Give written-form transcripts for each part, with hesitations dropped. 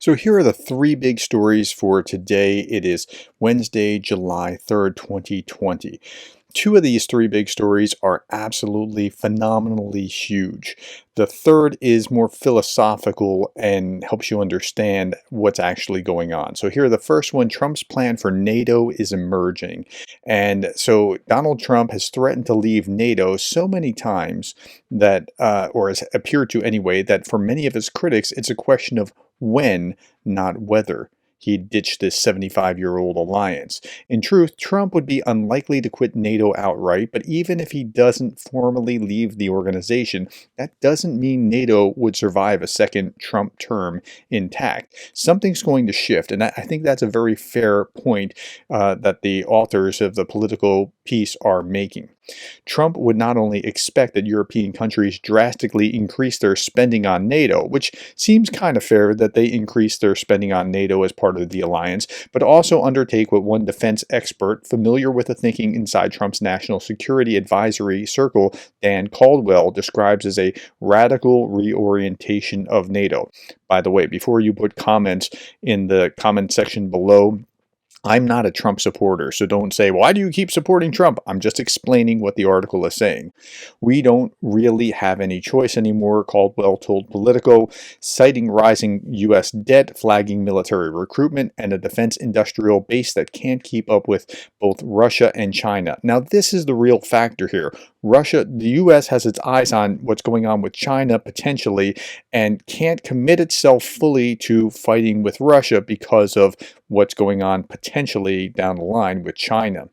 So here are the three big stories for today. It is Wednesday, July 3rd, 2020. Two of these three big stories are absolutely phenomenally huge. The third is more philosophical and helps you understand what's actually going on. So here, the first one, Trump's plan for NATO is emerging. And so Donald Trump has threatened to leave NATO so many times that, or has appeared to anyway, that for many of his critics, it's a question of when, not whether, he ditched this 75-year-old alliance. In truth, Trump would be unlikely to quit NATO outright, but even if he doesn't formally leave the organization, that doesn't mean NATO would survive a second Trump term intact. Something's going to shift, and I think that's a very fair point that the authors of the political piece are making. Trump would not only expect that European countries drastically increase their spending on NATO, which seems kind of fair that they increase their spending on NATO as part of the alliance, but also undertake what one defense expert familiar with the thinking inside Trump's national security advisory circle, Dan Caldwell, describes as a radical reorientation of NATO. By the way, before you put comments in the comment section below, I'm not a Trump supporter, so don't say, why do you keep supporting Trump? I'm just explaining what the article is saying. We don't really have any choice anymore, Caldwell told Politico, citing rising U.S. debt, flagging military recruitment, and a defense industrial base that can't keep up with both Russia and China. Now, this is the real factor here. The U.S. has its eyes on what's going on with China potentially and can't commit itself fully to fighting with Russia because of what's going on potentially down the line with China.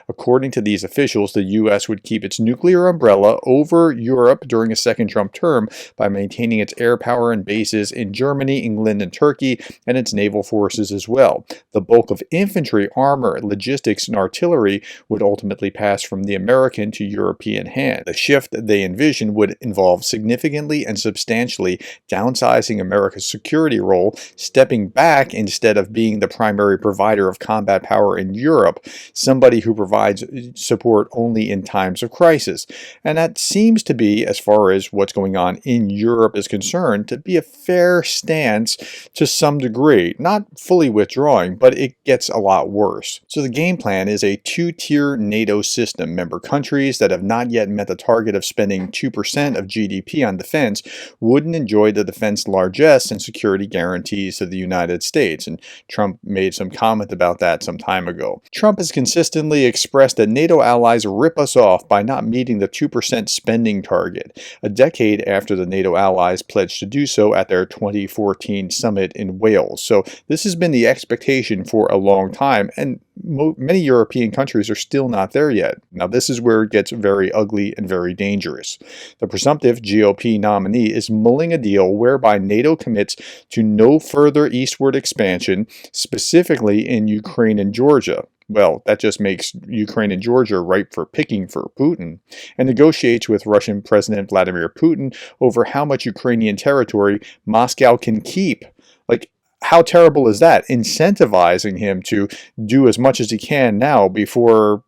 According to these officials, the U.S. would keep its nuclear umbrella over Europe during a second Trump term by maintaining its air power and bases in Germany, England, and Turkey, and its naval forces as well. The bulk of infantry, armor, logistics, and artillery would ultimately pass from the American to European hand. The shift they envision would involve significantly and substantially downsizing America's security role, stepping back instead of being the primary provider of combat power in Europe, somebody who provides support only in times of crisis. And that seems to be, as far as what's going on in Europe is concerned, to be a fair stance to some degree. Not fully withdrawing, but it gets a lot worse. So the game plan is a two-tier NATO system. Member countries that have not yet met the target of spending 2% of GDP on defense wouldn't enjoy the defense largesse and security guarantees of the United States. And Trump made some comment about that some time ago. Trump has consistently expressed that NATO allies rip us off by not meeting the 2% spending target, a decade after the NATO allies pledged to do so at their 2014 summit in Wales. So this has been the expectation for a long time, and many European countries are still not there yet. Now, this is where it gets very ugly and very dangerous. The presumptive GOP nominee is mulling a deal whereby NATO commits to no further eastward expansion, specifically in Ukraine and Georgia. Well, that just makes Ukraine and Georgia ripe for picking for Putin, and negotiates with Russian President Vladimir Putin over how much Ukrainian territory Moscow can keep. Like, how terrible is that? Incentivizing him to do as much as he can now before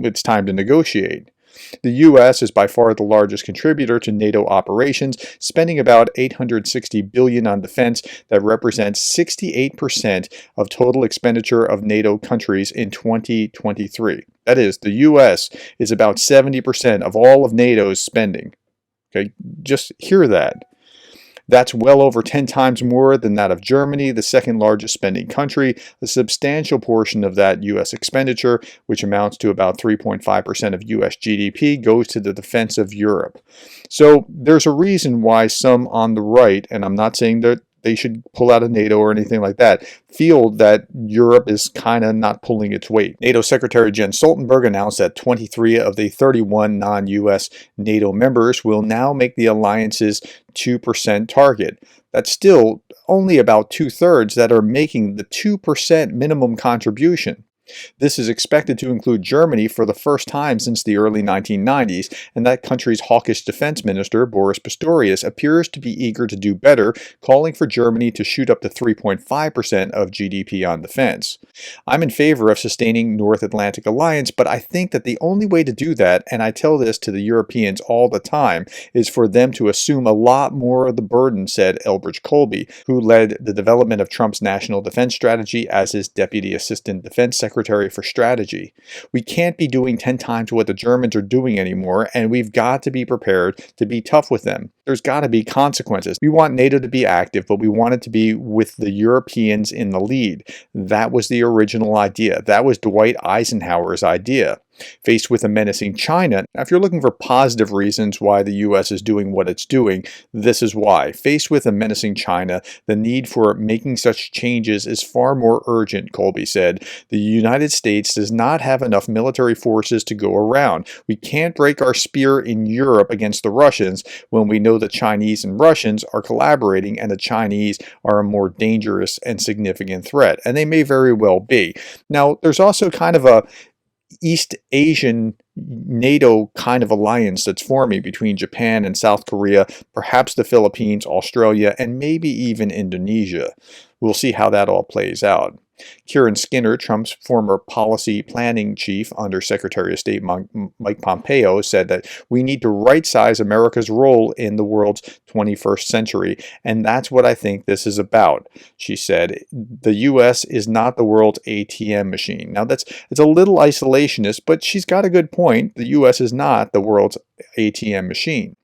it's time to negotiate. The U.S. is by far the largest contributor to NATO operations, spending about $860 billion on defense. That represents 68% of total expenditure of NATO countries in 2023. That is, the U.S. is about 70% of all of NATO's spending. Okay, just hear that. That's well over 10 times more than that of Germany, the second largest spending country. A substantial portion of that U.S. expenditure, which amounts to about 3.5% of U.S. GDP, goes to the defense of Europe. So there's a reason why some on the right, and I'm not saying that they should pull out of NATO or anything like that, feel that Europe is kind of not pulling its weight. NATO Secretary Jens Stoltenberg announced that 23 of the 31 non-U.S. NATO members will now make the alliance's 2% target. That's still only about 2/3 that are making the 2% minimum contribution. This is expected to include Germany for the first time since the early 1990s, and that country's hawkish defense minister, Boris Pistorius, appears to be eager to do better, calling for Germany to shoot up to 3.5% of GDP on defense. I'm in favor of sustaining North Atlantic Alliance, but I think that the only way to do that, and I tell this to the Europeans all the time, is for them to assume a lot more of the burden, said Elbridge Colby, who led the development of Trump's national defense strategy as his deputy assistant defense secretary for strategy. We can't be doing 10 times what the Germans are doing anymore, and we've got to be prepared to be tough with them. There's got to be consequences. We want NATO to be active, but we want it to be with the Europeans in the lead. That was the original idea. That was Dwight Eisenhower's idea. Faced with a menacing China, now if you're looking for positive reasons why the U.S. is doing what it's doing, this is why. Faced with a menacing China, the need for making such changes is far more urgent, Colby said. The United States does not have enough military forces to go around. We can't break our spear in Europe against the Russians when we know the Chinese and Russians are collaborating and the Chinese are a more dangerous and significant threat. And they may very well be. Now, there's also kind of a East Asian NATO kind of alliance that's forming between Japan and South Korea, perhaps the Philippines, Australia, and maybe even Indonesia. We'll see how that all plays out. Kieran Skinner, Trump's former policy planning chief under Secretary of State Mike Pompeo, said that we need to right-size America's role in the world's 21st century, and that's what I think this is about. She said, the U.S. is not the world's ATM machine. Now, it's a little isolationist, but she's got a good point. The U.S. is not the world's ATM machine.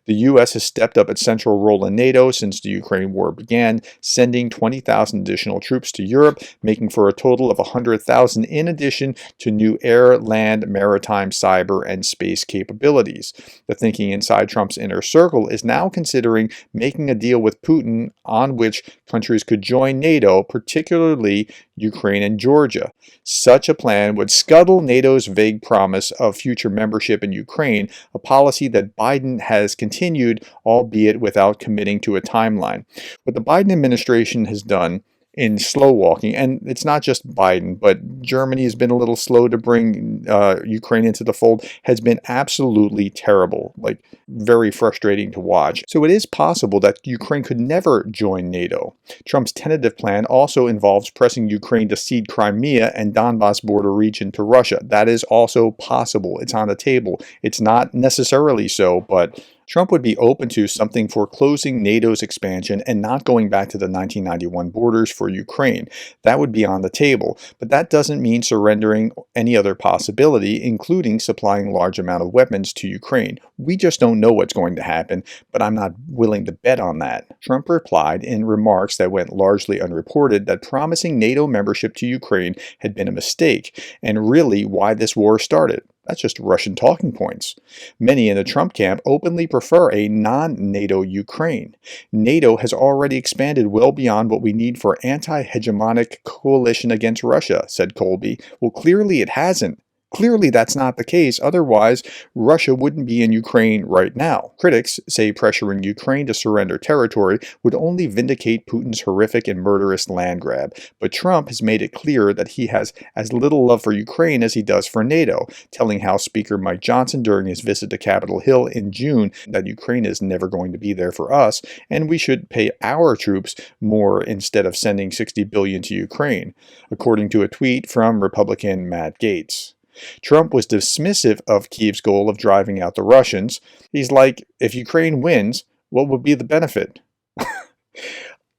The U.S. has stepped up its central role in NATO since the Ukraine war began, sending 20,000 additional troops to Europe, making for a total of 100,000 in addition to new air, land, maritime, cyber, and space capabilities. The thinking inside Trump's inner circle is now considering making a deal with Putin on which countries could join NATO, particularly Ukraine and Georgia. Such a plan would scuttle NATO's vague promise of future membership in Ukraine, a policy that Biden has continued, albeit without committing to a timeline. What the Biden administration has done in slow walking, and it's not just Biden, but Germany has been a little slow to bring Ukraine into the fold, has been absolutely terrible, like very frustrating to watch. So it is possible that Ukraine could never join NATO. Trump's tentative plan also involves pressing Ukraine to cede Crimea and Donbas border region to Russia. That is also possible. It's on the table. It's not necessarily so, but Trump would be open to something for closing NATO's expansion and not going back to the 1991 borders for Ukraine. That would be on the table, but that doesn't mean surrendering any other possibility, including supplying large amount of weapons to Ukraine. We just don't know what's going to happen, but I'm not willing to bet on that. Trump replied in remarks that went largely unreported that promising NATO membership to Ukraine had been a mistake, and really why this war started. That's just Russian talking points. Many in the Trump camp openly prefer a non-NATO Ukraine. NATO has already expanded well beyond what we need for anti-hegemonic coalition against Russia, said Colby. Well, clearly it hasn't. Clearly that's not the case, otherwise Russia wouldn't be in Ukraine right now. Critics say pressuring Ukraine to surrender territory would only vindicate Putin's horrific and murderous land grab, but Trump has made it clear that he has as little love for Ukraine as he does for NATO, telling House Speaker Mike Johnson during his visit to Capitol Hill in June that Ukraine is never going to be there for us, and we should pay our troops more instead of sending $60 billion to Ukraine, according to a tweet from Republican Matt Gaetz. Trump was dismissive of Kyiv's goal of driving out the Russians. He's like, if Ukraine wins, what would be the benefit?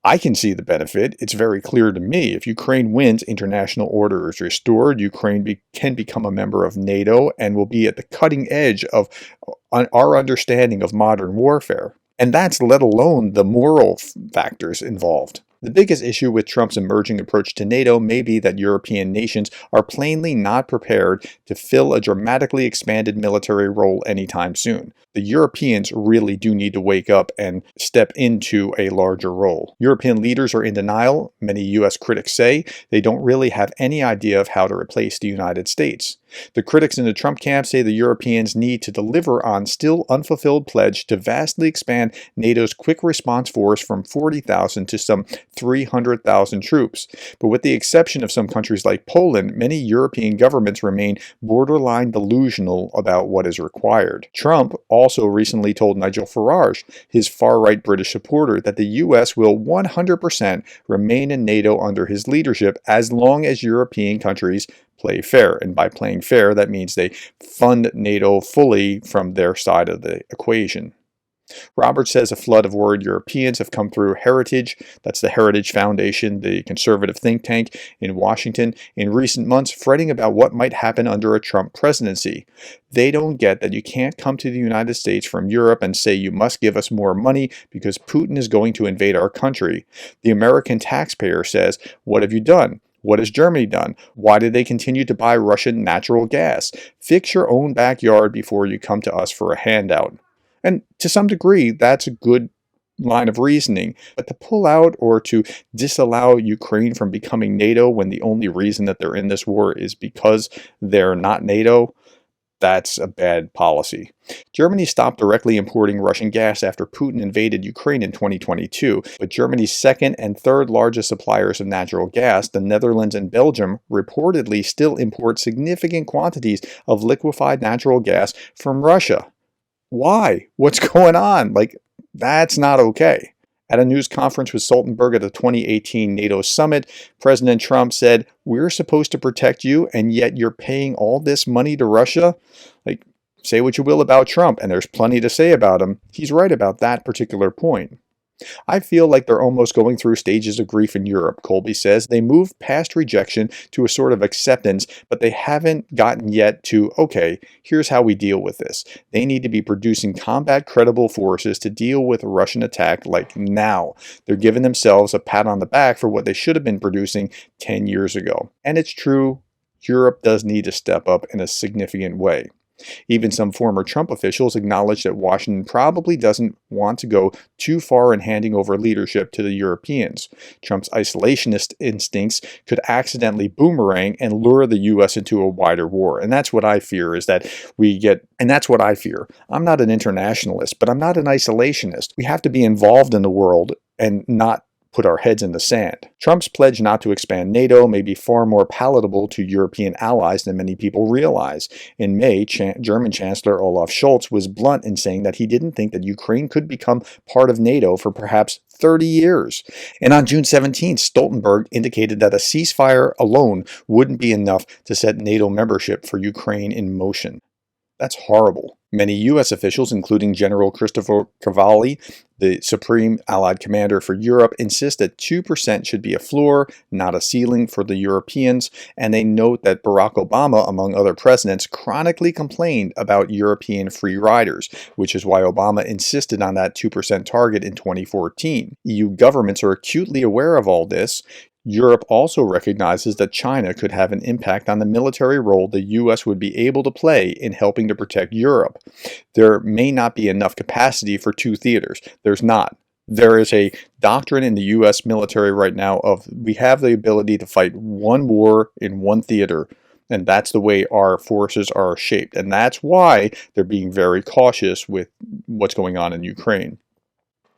I can see the benefit. It's very clear to me. If Ukraine wins, international order is restored. Ukraine can become a member of NATO and will be at the cutting edge of our understanding of modern warfare. And that's let alone the moral factors involved. The biggest issue with Trump's emerging approach to NATO may be that European nations are plainly not prepared to fill a dramatically expanded military role anytime soon. The Europeans really do need to wake up and step into a larger role. European leaders are in denial. Many U.S. critics say they don't really have any idea of how to replace the United States. The critics in the Trump camp say the Europeans need to deliver on still unfulfilled pledge to vastly expand NATO's quick response force from 40,000 to some 300,000 troops. But with the exception of some countries like Poland, many European governments remain borderline delusional about what is required. Trump also recently told Nigel Farage, his far-right British supporter, that the US will 100% remain in NATO under his leadership as long as European countries play fair. And by playing fair, that means they fund NATO fully from their side of the equation. Roberts says a flood of worried Europeans have come through Heritage, that's the Heritage Foundation, the conservative think tank in Washington, in recent months, fretting about what might happen under a Trump presidency. They don't get that you can't come to the United States from Europe and say you must give us more money because Putin is going to invade our country. The American taxpayer says, "What have you done? What has Germany done? Why did they continue to buy Russian natural gas? Fix your own backyard before you come to us for a handout." And to some degree, that's a good line of reasoning. But to pull out or to disallow Ukraine from becoming NATO when the only reason that they're in this war is because they're not NATO, that's a bad policy. Germany stopped directly importing Russian gas after Putin invaded Ukraine in 2022, but Germany's second and third largest suppliers of natural gas, the Netherlands and Belgium, reportedly still import significant quantities of liquefied natural gas from Russia. Why? What's going on? That's not okay. At a news conference with Stoltenberg at the 2018 NATO summit, President Trump said, "We're supposed to protect you, and yet you're paying all this money to Russia?" Say what you will about Trump, and there's plenty to say about him. He's right about that particular point. I feel like they're almost going through stages of grief in Europe, Colby says. They moved past rejection to a sort of acceptance, but they haven't gotten yet to, okay, here's how we deal with this. They need to be producing combat-credible forces to deal with a Russian attack now. They're giving themselves a pat on the back for what they should have been producing 10 years ago. And it's true, Europe does need to step up in a significant way. Even some former Trump officials acknowledge that Washington probably doesn't want to go too far in handing over leadership to the Europeans. Trump's isolationist instincts could accidentally boomerang and lure the U.S. into a wider war. And that's what I fear I'm not an internationalist, but I'm not an isolationist. We have to be involved in the world and not put our heads in the sand. Trump's pledge not to expand NATO may be far more palatable to European allies than many people realize. In May, German Chancellor Olaf Scholz was blunt in saying that he didn't think that Ukraine could become part of NATO for perhaps 30 years. And on June 17th, Stoltenberg indicated that a ceasefire alone wouldn't be enough to set NATO membership for Ukraine in motion. That's horrible. Many U.S. officials, including General Christopher Cavalli, the Supreme Allied Commander for Europe, insist that 2% should be a floor, not a ceiling for the Europeans, and they note that Barack Obama, among other presidents, chronically complained about European free riders, which is why Obama insisted on that 2% target in 2014. EU governments are acutely aware of all this. Europe also recognizes that China could have an impact on the military role the U.S. would be able to play in helping to protect Europe. There may not be enough capacity for two theaters. There's not. There is a doctrine in the U.S. military right now of we have the ability to fight one war in one theater, and that's the way our forces are shaped. And that's why they're being very cautious with what's going on in Ukraine.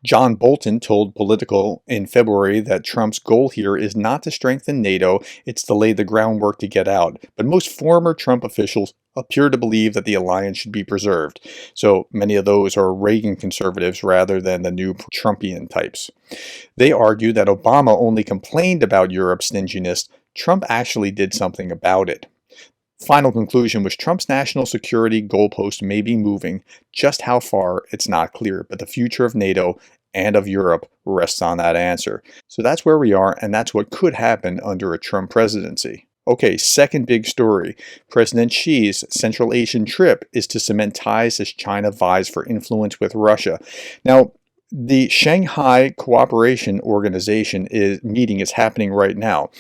John Bolton told Politico in February that Trump's goal here is not to strengthen NATO, it's to lay the groundwork to get out. But most former Trump officials appear to believe that the alliance should be preserved. So many of those are Reagan conservatives rather than the new Trumpian types. They argue that Obama only complained about Europe's stinginess. Trump actually did something about it. Final conclusion was Trump's national security goalpost may be moving. Just how far, it's not clear, but the future of NATO and of Europe rests on that answer. So that's where we are, and that's what could happen under a Trump presidency. Okay, second big story. President Xi's Central Asian trip is to cement ties as China vies for influence with Russia. Now, the Shanghai Cooperation Organization meeting is happening right now.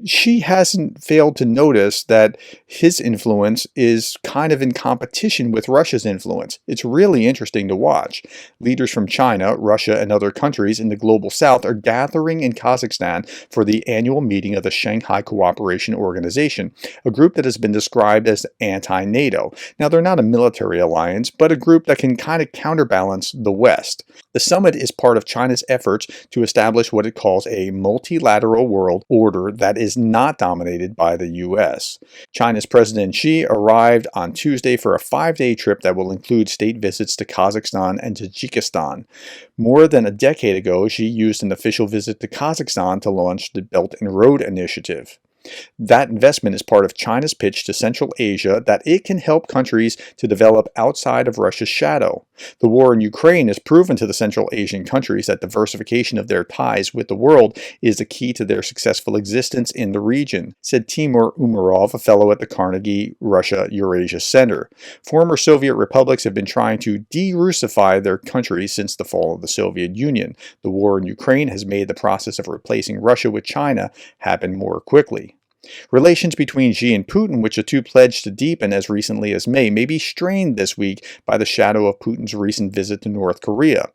Xi hasn't failed to notice that his influence is kind of in competition with Russia's influence. It's really interesting to watch. Leaders from China, Russia, and other countries in the global south are gathering in Kazakhstan for the annual meeting of the Shanghai Cooperation Organization, a group that has been described as anti-NATO. Now, they're not a military alliance, but a group that can kind of counterbalance the West. The summit is part of China's efforts to establish what it calls a multilateral world order that is not dominated by the U.S. China's President Xi arrived on Tuesday for a 5-day trip that will include state visits to Kazakhstan and Tajikistan. More than a decade ago, Xi used an official visit to Kazakhstan to launch the Belt and Road Initiative. That investment is part of China's pitch to Central Asia that it can help countries to develop outside of Russia's shadow. The war in Ukraine has proven to the Central Asian countries that diversification of their ties with the world is the key to their successful existence in the region, said Timur Umarov, a fellow at the Carnegie Russia-Eurasia Center. Former Soviet republics have been trying to de-Russify their countries since the fall of the Soviet Union. The war in Ukraine has made the process of replacing Russia with China happen more quickly. Relations between Xi and Putin, which the two pledged to deepen as recently as May be strained this week by the shadow of Putin's recent visit to North Korea.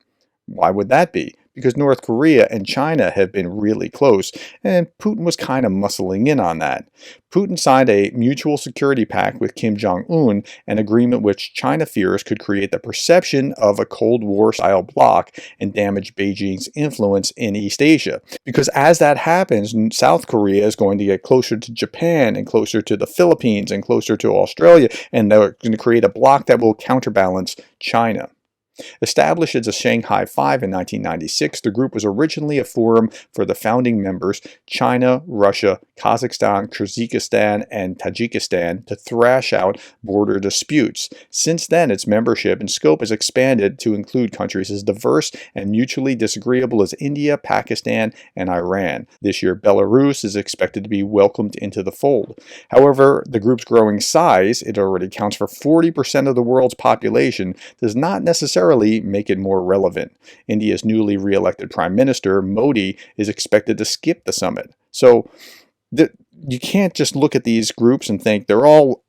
Why would that be? Because North Korea and China have been really close, and Putin was kind of muscling in on that. Putin signed a mutual security pact with Kim Jong-un, an agreement which China fears could create the perception of a Cold War-style bloc and damage Beijing's influence in East Asia. Because as that happens, South Korea is going to get closer to Japan and closer to the Philippines and closer to Australia, and they're going to create a bloc that will counterbalance China. Established as a Shanghai Five in 1996, the group was originally a forum for the founding members, China, Russia, Kazakhstan, Kyrgyzstan, and Tajikistan, to thrash out border disputes. Since then, its membership and scope has expanded to include countries as diverse and mutually disagreeable as India, Pakistan, and Iran. This year, Belarus is expected to be welcomed into the fold. However, the group's growing size, it already accounts for 40% of the world's population, does not necessarily make it more relevant. India's newly re-elected Prime Minister, Modi, is expected to skip the summit. So you can't just look at these groups and think they're all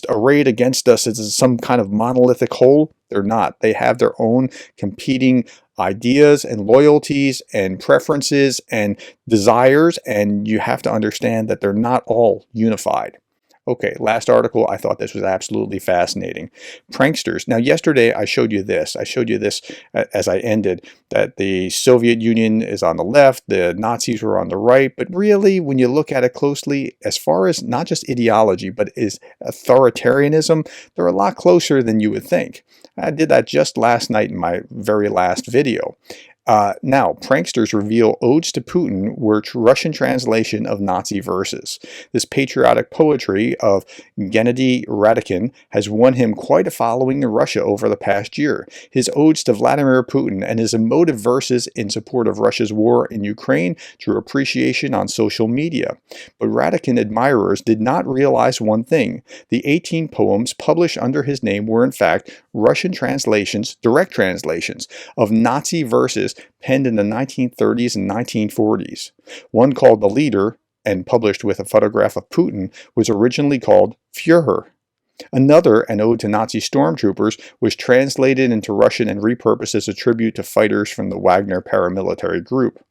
arrayed against us as some kind of monolithic whole. They're not. They have their own competing ideas and loyalties and preferences and desires, and you have to understand that they're not all unified. Okay, last article. I thought this was absolutely fascinating. Pranksters. Now, yesterday I showed you this. As I ended, that the Soviet Union is on the left, the Nazis were on the right. But really, when you look at it closely, as far as not just ideology, but is authoritarianism, they're a lot closer than you would think. I did that just last night in my very last video. Now, pranksters reveal odes to Putin were Russian translation of Nazi verses. This patriotic poetry of Gennady Radakin has won him quite a following in Russia over the past year. His odes to Vladimir Putin and his emotive verses in support of Russia's war in Ukraine drew appreciation on social media. But Radakin admirers did not realize one thing. The 18 poems published under his name were in fact Russian translations, direct translations, of Nazi verses penned in the 1930s and 1940s. One called The Leader, and published with a photograph of Putin, was originally called Führer. Another, an ode to Nazi stormtroopers, was translated into Russian and repurposed as a tribute to fighters from the Wagner paramilitary group.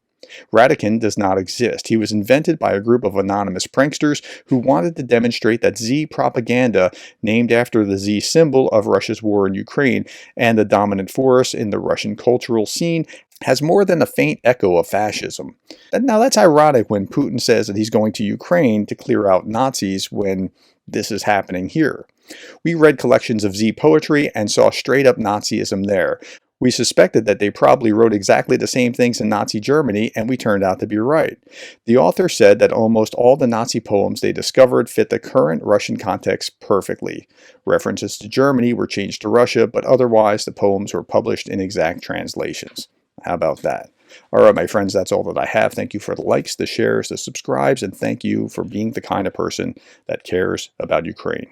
Radakin does not exist. He was invented by a group of anonymous pranksters who wanted to demonstrate that Z propaganda, named after the Z symbol of Russia's war in Ukraine and the dominant force in the Russian cultural scene, has more than a faint echo of fascism. Now, that's ironic when Putin says that he's going to Ukraine to clear out Nazis when this is happening here. We read collections of Z poetry and saw straight-up Nazism there. We suspected that they probably wrote exactly the same things in Nazi Germany, and we turned out to be right. The author said that almost all the Nazi poems they discovered fit the current Russian context perfectly. References to Germany were changed to Russia, but otherwise the poems were published in exact translations. How about that? All right, my friends, that's all that I have. Thank you for the likes, the shares, the subscribes, and thank you for being the kind of person that cares about Ukraine.